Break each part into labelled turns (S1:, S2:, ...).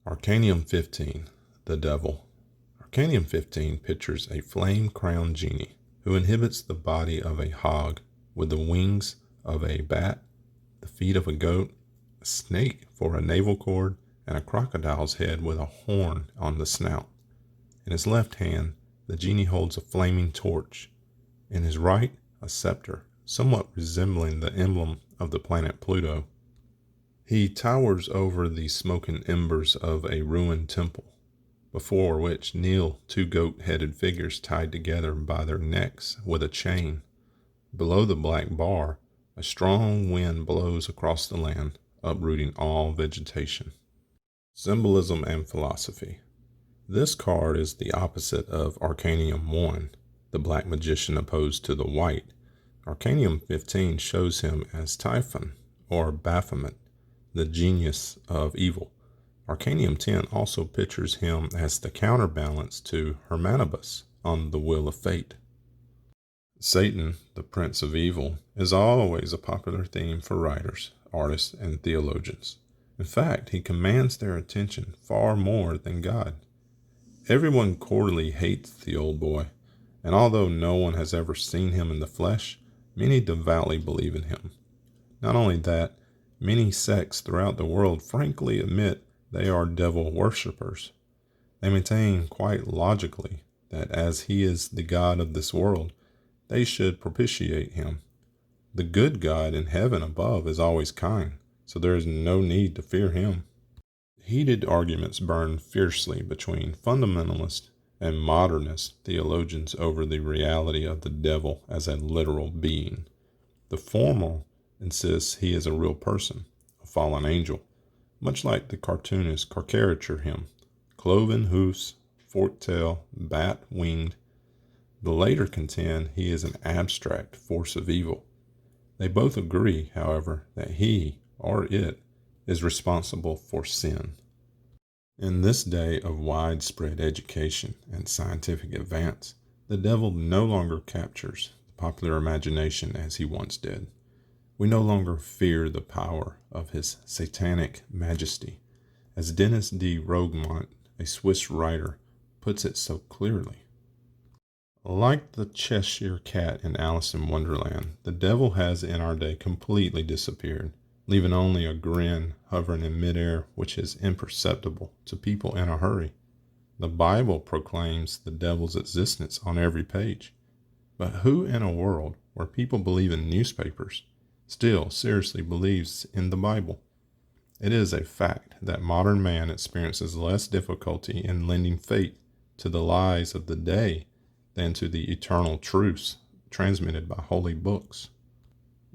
S1: Arcanum 15, the Devil. Arcanum 15 pictures a flame-crowned genie who inhabits the body of a hog with the wings of a bat, the feet of a goat, a snake for a navel cord, and a crocodile's head with a horn on the snout. In his left hand, the genie holds a flaming torch. In his right, a scepter, somewhat resembling the emblem of the planet Pluto. He towers over the smoking embers of a ruined temple, before which kneel two goat-headed figures tied together by their necks with a chain. Below the black bar, a strong wind blows across the land, uprooting all vegetation. Symbolism and philosophy. This card is the opposite of Arcanum 1, the black magician opposed to the white. Arcanum 15 shows him as Typhon, or Baphomet, the genius of evil. Arcanum 10 also pictures him as the counterbalance to Hermanibus on the Wheel of Fate. Satan, the Prince of Evil, is always a popular theme for writers, artists, and theologians. In fact, he commands their attention far more than God. Everyone cordially hates the old boy, and although no one has ever seen him in the flesh, many devoutly believe in him. Not only that, many sects throughout the world frankly admit they are devil worshippers. They maintain quite logically that as he is the God of this world, they should propitiate him. The good God in heaven above is always kind, so there is no need to fear him. Heated arguments burn fiercely between fundamentalist and modernist theologians over the reality of the devil as a literal being. The former insists he is a real person, a fallen angel, much like the cartoonists caricature him, cloven hoofs, forked tail, bat-winged. The later contend he is an abstract force of evil. They both agree, however, that he, or it, is responsible for sin. In this day of widespread education and scientific advance, the devil no longer captures the popular imagination as he once did. We no longer fear the power of his satanic majesty, as Dennis D. Rogemont, a Swiss writer, puts it so clearly. Like the Cheshire Cat in Alice in Wonderland, the devil has in our day completely disappeared, leaving only a grin hovering in midair which is imperceptible to people in a hurry. The Bible proclaims the devil's existence on every page. But who in a world where people believe in newspapers still seriously believes in the Bible? It is a fact that modern man experiences less difficulty in lending faith to the lies of the day than to the eternal truths transmitted by holy books.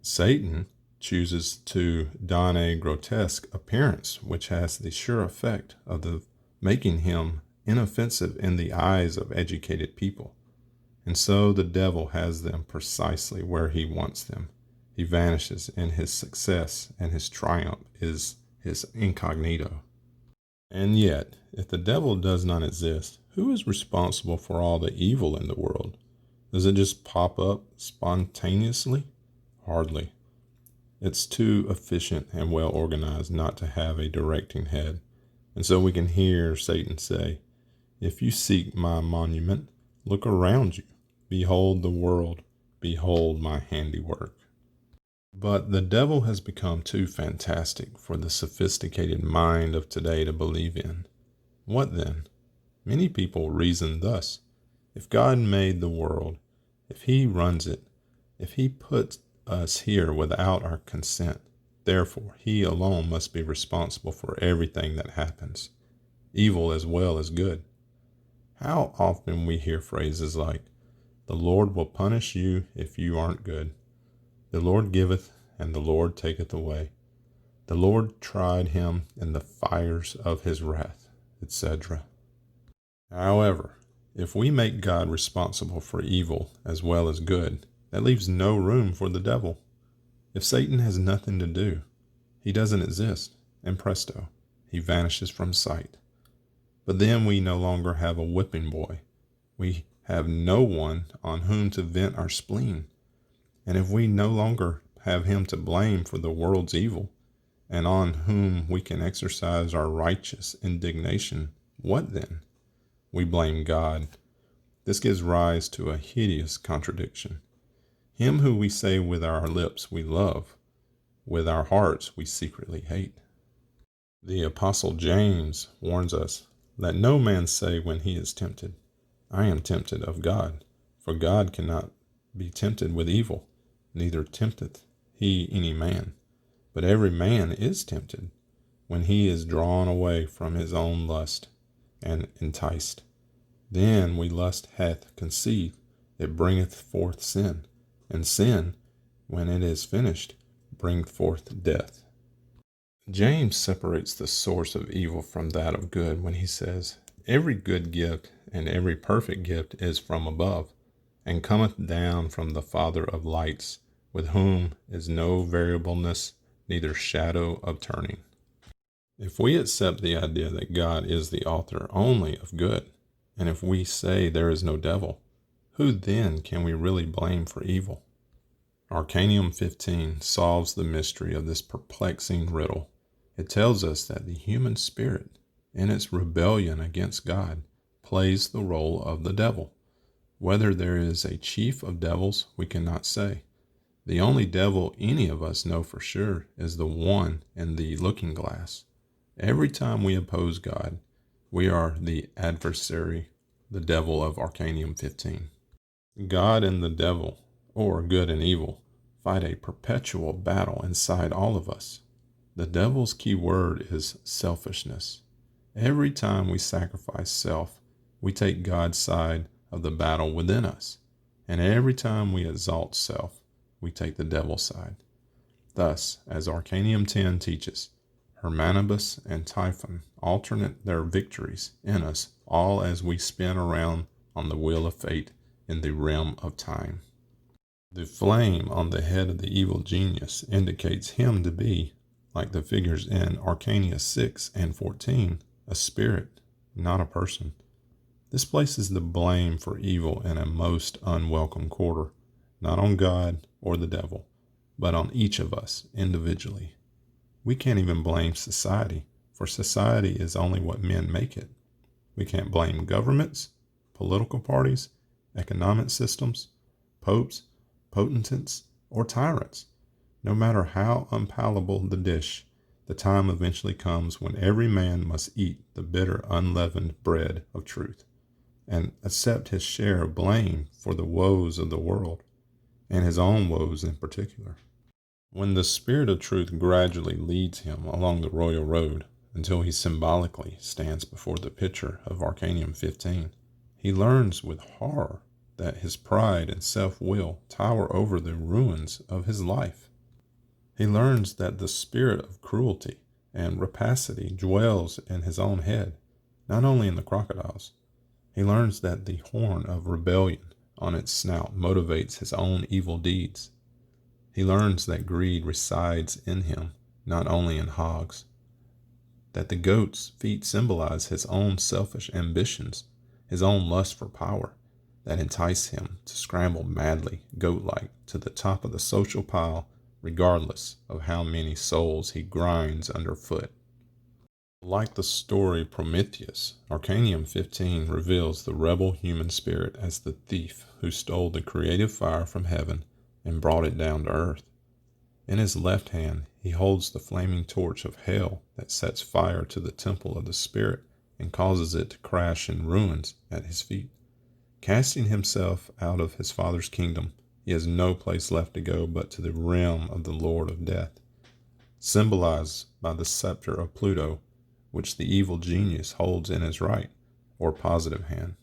S1: Satan chooses to don a grotesque appearance which has the sure effect of making him inoffensive in the eyes of educated people. And so the devil has them precisely where he wants them. He vanishes in his success, and his triumph is his incognito. And yet, if the devil does not exist, who is responsible for all the evil in the world? Does it just pop up spontaneously? Hardly. It's too efficient and well organized not to have a directing head. And so we can hear Satan say, "If you seek my monument, look around you. Behold the world. Behold my handiwork." But the devil has become too fantastic for the sophisticated mind of today to believe in. What then? Many people reason thus. If God made the world, if he runs it, if he puts us here without our consent, therefore he alone must be responsible for everything that happens, evil as well as good. How often we hear phrases like, "The Lord will punish you if you aren't good. The Lord giveth, and the Lord taketh away. The Lord tried him in the fires of his wrath," etc. However, if we make God responsible for evil as well as good, that leaves no room for the devil. If Satan has nothing to do, he doesn't exist, and presto, he vanishes from sight. But then we no longer have a whipping boy. We have no one on whom to vent our spleen. And if we no longer have him to blame for the world's evil, and on whom we can exercise our righteous indignation, what then? We blame God. This gives rise to a hideous contradiction. Him who we say with our lips we love, with our hearts we secretly hate. The Apostle James warns us, "Let no man say when he is tempted, I am tempted of God. For God cannot be tempted with evil, neither tempteth he any man. But every man is tempted, when he is drawn away from his own lust, and enticed. Then when lust hath conceived, it bringeth forth sin, and sin, when it is finished, bringeth forth death." James separates the source of evil from that of good when he says, "Every good gift and every perfect gift is from above, and cometh down from the Father of lights, with whom is no variableness, neither shadow of turning." If we accept the idea that God is the author only of good, and if we say there is no devil, who then can we really blame for evil? Arcanum 15 solves the mystery of this perplexing riddle. It tells us that the human spirit, in its rebellion against God, plays the role of the devil. Whether there is a chief of devils, we cannot say. The only devil any of us know for sure is the one in the looking glass. Every time we oppose God, we are the adversary, the devil of Arcanum 15. God and the devil, or good and evil, fight a perpetual battle inside all of us. The devil's key word is selfishness. Every time we sacrifice self, we take God's side of the battle within us. And every time we exalt self, we take the devil's side. Thus, as Arcanum 10 teaches, Hermanibus and Typhon alternate their victories in us, all as we spin around on the wheel of fate in the realm of time. The flame on the head of the evil genius indicates him to be, like the figures in Arcania 6 and 14, a spirit, not a person. This places the blame for evil in a most unwelcome quarter, not on God or the devil, but on each of us individually. We can't even blame society, for society is only what men make it. We can't blame governments, political parties, economic systems, popes, potentates, or tyrants. No matter how unpalatable the dish, the time eventually comes when every man must eat the bitter unleavened bread of truth, and accept his share of blame for the woes of the world, and his own woes in particular. When the Spirit of truth gradually leads him along the royal road until he symbolically stands before the picture of Arcanum 15, he learns with horror that his pride and self-will tower over the ruins of his life. He learns that the spirit of cruelty and rapacity dwells in his own head, not only in the crocodile's. He learns that the horn of rebellion on its snout motivates his own evil deeds. He learns that greed resides in him, not only in hogs. That the goat's feet symbolize his own selfish ambitions, his own lust for power, that entice him to scramble madly, goat-like, to the top of the social pile, regardless of how many souls he grinds underfoot. Like the story Prometheus, Arcanum 15 reveals the rebel human spirit as the thief who stole the creative fire from heaven and brought it down to earth. In his left hand, he holds the flaming torch of hell that sets fire to the temple of the spirit and causes it to crash in ruins at his feet. Casting himself out of his father's kingdom, he has no place left to go but to the realm of the Lord of Death, symbolized by the scepter of Pluto, which the evil genius holds in his right, or positive hand.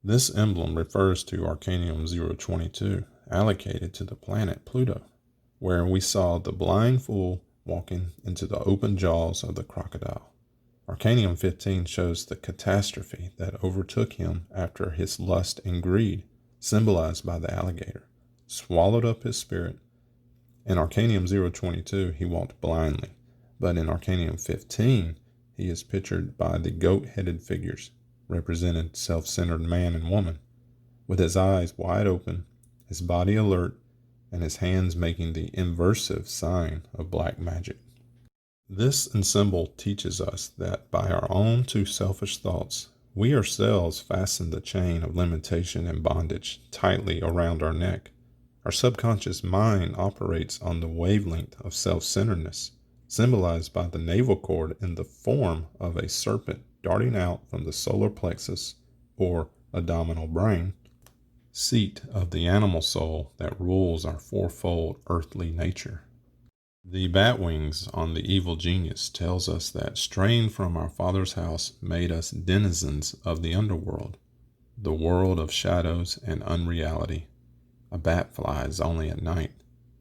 S1: This emblem refers to Arcanum 022, allocated to the planet Pluto, where we saw the blind fool walking into the open jaws of the crocodile. Arcanum 15 shows the catastrophe that overtook him after his lust and greed, symbolized by the alligator, swallowed up his spirit. In Arcanum 022, he walked blindly, but in Arcanum 15, he is pictured by the goat-headed figures, represented self-centered man and woman, with his eyes wide open, his body alert, and his hands making the inversive sign of black magic. This ensemble teaches us that by our own too selfish thoughts, we ourselves fasten the chain of limitation and bondage tightly around our neck. Our subconscious mind operates on the wavelength of self-centeredness, symbolized by the navel cord in the form of a serpent darting out from the solar plexus or abdominal brain, seat of the animal soul that rules our fourfold earthly nature. The bat wings on the evil genius tells us that straying from our Father's house made us denizens of the underworld, the world of shadows and unreality. A bat flies only at night,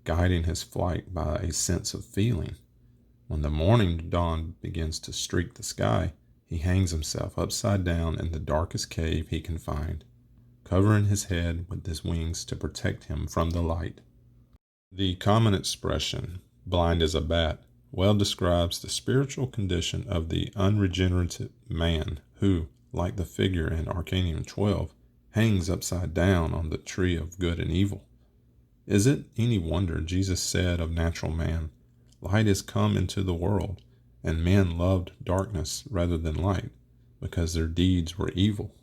S1: guiding his flight by a sense of feeling. When the morning dawn begins to streak the sky, he hangs himself upside down in the darkest cave he can find, covering his head with his wings to protect him from the light. The common expression, blind as a bat, well describes the spiritual condition of the unregenerate man who, like the figure in Arcanum 12, hangs upside down on the tree of good and evil. Is it any wonder Jesus said of natural man, "Light is come into the world, and men loved darkness rather than light, because their deeds were evil"?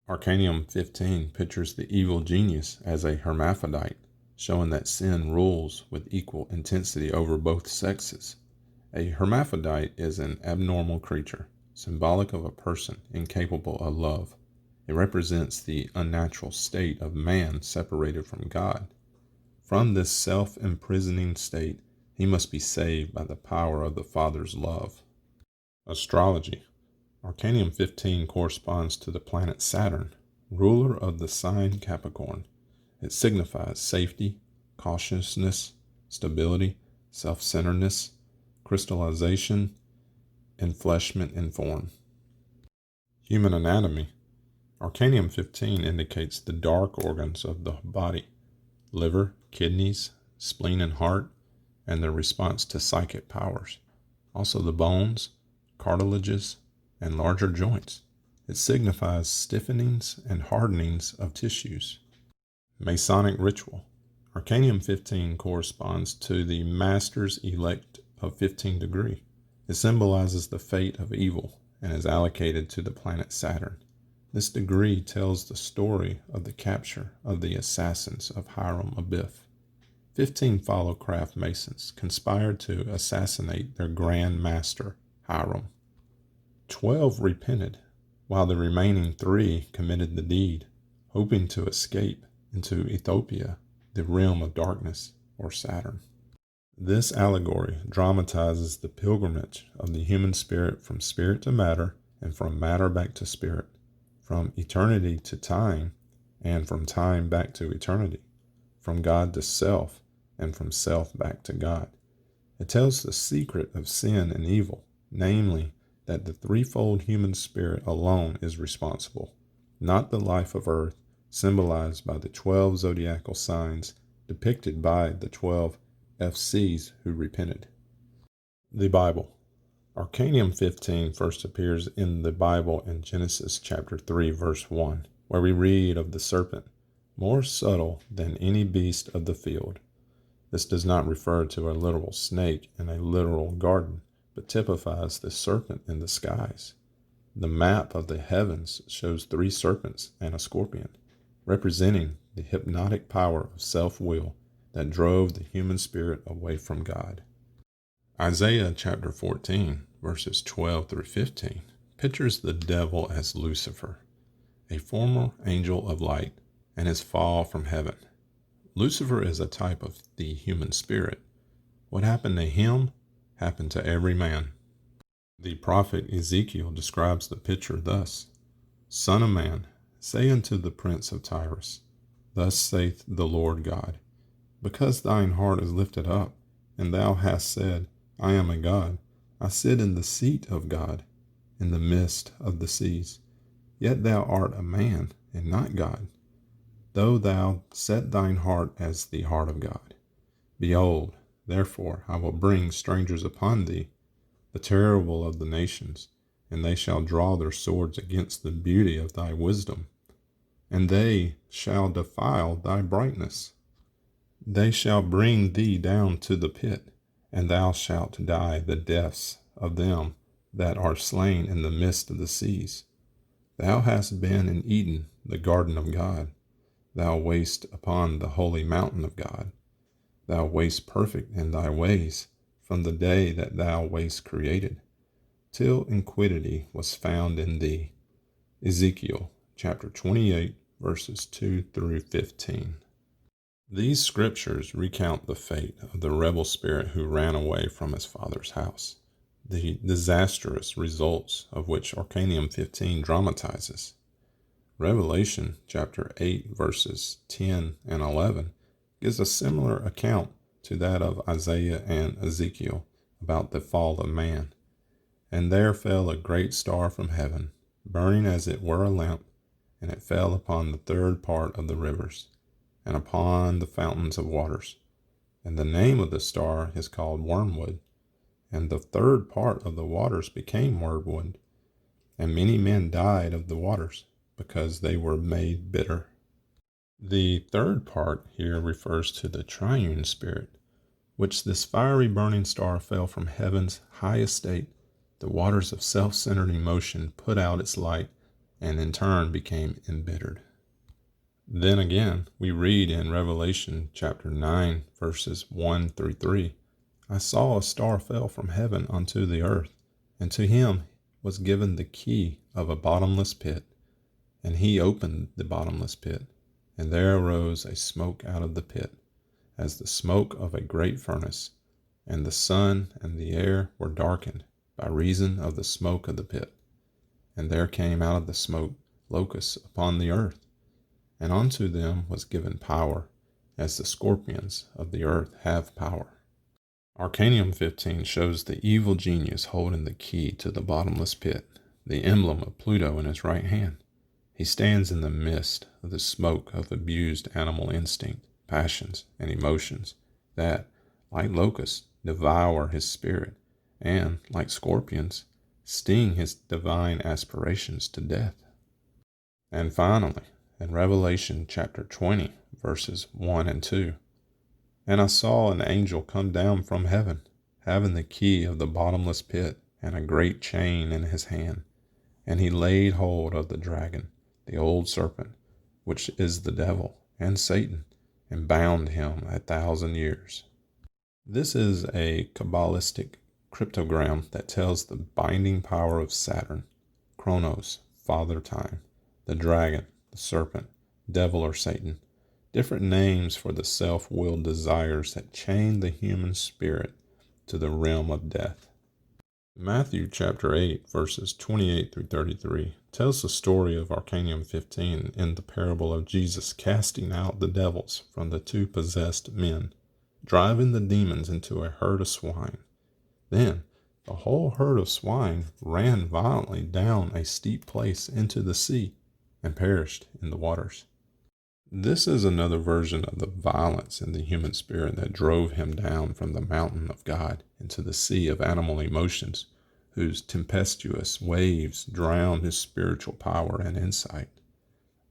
S1: Arcanum 15 pictures the evil genius as a hermaphrodite, showing that sin rules with equal intensity over both sexes. A hermaphrodite is an abnormal creature, symbolic of a person incapable of love. It represents the unnatural state of man separated from God. From this self-imprisoning state, he must be saved by the power of the Father's love. Astrology. Arcanum 15 corresponds to the planet Saturn, ruler of the sign Capricorn. It signifies safety, cautiousness, stability, self-centeredness, crystallization, enfleshment in form. Human anatomy. Arcanum 15 indicates the dark organs of the body, liver, kidneys, spleen and heart, and their response to psychic powers. Also the bones, cartilages, and larger joints. It signifies stiffenings and hardenings of tissues. Masonic ritual. Arcanum 15 corresponds to the Master's elect of 15 degree. It symbolizes the fate of evil and is allocated to the planet Saturn. This degree tells the story of the capture of the assassins of Hiram Abiff. 15 follow craft masons conspired to assassinate their grand master, Hiram. 12 repented, while the remaining 3 committed the deed, hoping to escape into Ethiopia, the realm of darkness, or Saturn. This allegory dramatizes the pilgrimage of the human spirit from spirit to matter and from matter back to spirit, from eternity to time, and from time back to eternity, from God to self, and from self back to God. It tells the secret of sin and evil, namely, that the threefold human spirit alone is responsible, not the life of earth, symbolized by the 12 zodiacal signs depicted by the 12 FCs who repented. The Bible. Arcanum 15 first appears in the Bible in Genesis chapter 3, verse 1, where we read of the serpent, more subtle than any beast of the field. This does not refer to a literal snake in a literal garden, but typifies the serpent in the skies. The map of the heavens shows 3 serpents and a scorpion, representing the hypnotic power of self-will that drove the human spirit away from God. Isaiah chapter 14, verses 12 through 15, pictures the devil as Lucifer, a former angel of light, and his fall from heaven. Lucifer is a type of the human spirit. What happened to him happened to every man. The prophet Ezekiel describes the picture thus: Son of man, say unto the prince of Tyrus, Thus saith the Lord God, because thine heart is lifted up, and thou hast said, I am a God, I sit in the seat of God, in the midst of the seas. Yet thou art a man, and not God, though thou set thine heart as the heart of God. Behold, therefore I will bring strangers upon thee, the terrible of the nations, and they shall draw their swords against the beauty of thy wisdom, and they shall defile thy brightness. They shall bring thee down to the pit, and thou shalt die the deaths of them that are slain in the midst of the seas. Thou hast been in Eden, the garden of God. Thou wast upon the holy mountain of God. Thou wast perfect in thy ways from the day that thou wast created, till iniquity was found in thee. Ezekiel chapter 28, verses 2 through 15. These scriptures recount the fate of the rebel spirit who ran away from his father's house, the disastrous results of which Arcanum 15 dramatizes. Revelation chapter 8, verses 10 and 11 gives a similar account to that of Isaiah and Ezekiel about the fall of man. And there fell a great star from heaven, burning as it were a lamp, and it fell upon the third part of the rivers, and upon the fountains of waters. And the name of the star is called Wormwood. And the third part of the waters became wormwood, and many men died of the waters, because they were made bitter. The third part here refers to the triune spirit, which this fiery burning star fell from heaven's high estate. The waters of self-centered emotion put out its light, and in turn became embittered. Then again, we read in Revelation chapter 9, verses 1 through 3, I saw a star fell from heaven unto the earth, and to him was given the key of a bottomless pit. And he opened the bottomless pit, and there arose a smoke out of the pit, as the smoke of a great furnace, and the sun and the air were darkened by reason of the smoke of the pit. And there came out of the smoke locusts upon the earth, and unto them was given power, as the scorpions of the earth have power. Arcanum 15 shows the evil genius holding the key to the bottomless pit, the emblem of Pluto in his right hand. He stands in the midst of the smoke of abused animal instinct, passions, and emotions that, like locusts, devour his spirit and, like scorpions, sting his divine aspirations to death. And finally, in Revelation chapter 20, verses 1 and 2, and I saw an angel come down from heaven, having the key of the bottomless pit and a great chain in his hand. And he laid hold of the dragon, the old serpent, which is the devil and Satan, and bound him 1,000 years. This is a Kabbalistic cryptogram that tells the binding power of Saturn, Chronos, Father Time, the dragon, the serpent, devil or Satan, different names for the self-willed desires that chain the human spirit to the realm of death. Matthew chapter 8, verses 28 through 33 tells the story of Arcanum 15 in the parable of Jesus casting out the devils from the two possessed men, driving the demons into a herd of swine. Then the whole herd of swine ran violently down a steep place into the sea and perished in the waters. This is another version of the violence in the human spirit that drove him down from the mountain of God into the sea of animal emotions, whose tempestuous waves drowned his spiritual power and insight.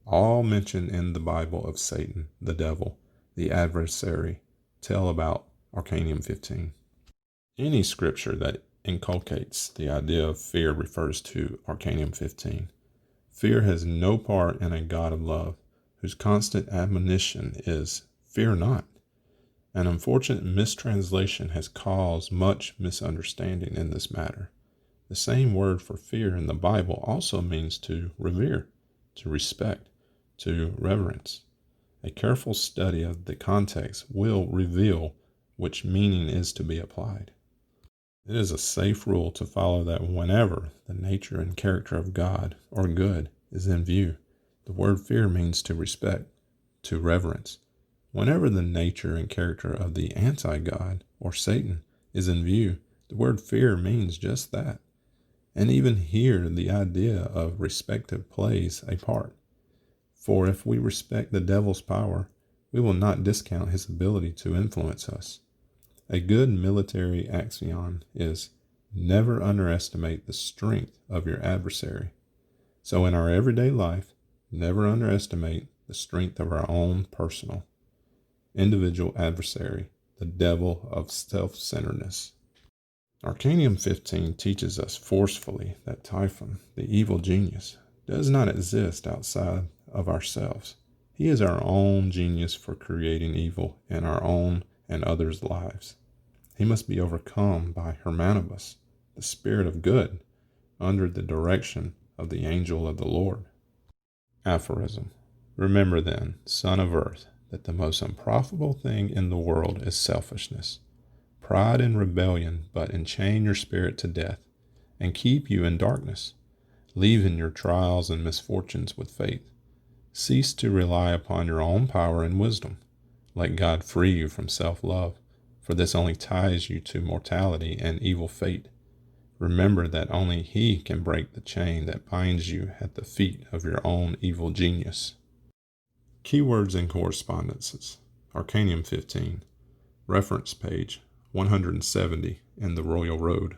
S1: All mention in the Bible of Satan, the devil, the adversary, tell about Arcanum 15. Any scripture that inculcates the idea of fear refers to Arcanum 15. Fear has no part in a God of love, whose constant admonition is, fear not. An unfortunate mistranslation has caused much misunderstanding in this matter. The same word for fear in the Bible also means to revere, to respect, to reverence. A careful study of the context will reveal which meaning is to be applied. It is a safe rule to follow that whenever the nature and character of God or good is in view, the word fear means to respect, to reverence. Whenever the nature and character of the anti-God or Satan is in view, the word fear means just that. And even here, the idea of respect plays a part. For if we respect the devil's power, we will not discount his ability to influence us. A good military axiom is, never underestimate the strength of your adversary. So in our everyday life, never underestimate the strength of our own personal, individual adversary the Devil of Self-Centeredness. Arcanum 15 teaches us forcefully that Typhon, the evil genius, does not exist outside of ourselves. He is our own genius for creating evil in our own and others' lives. He must be overcome by Hermanibus, the spirit of good, under the direction of the angel of the Lord. Aphorism. Remember then, son of earth, that the most unprofitable thing in the world is selfishness. Pride and rebellion but enchain your spirit to death, and keep you in darkness. Leaven your trials and misfortunes with faith. Cease to rely upon your own power and wisdom. Let God free you from self-love, for this only ties you to mortality and evil fate. Remember that only He can break the chain that binds you at the feet of your own evil genius. Keywords and correspondences. Arcanum 15. Reference page 170 in the Royal Road.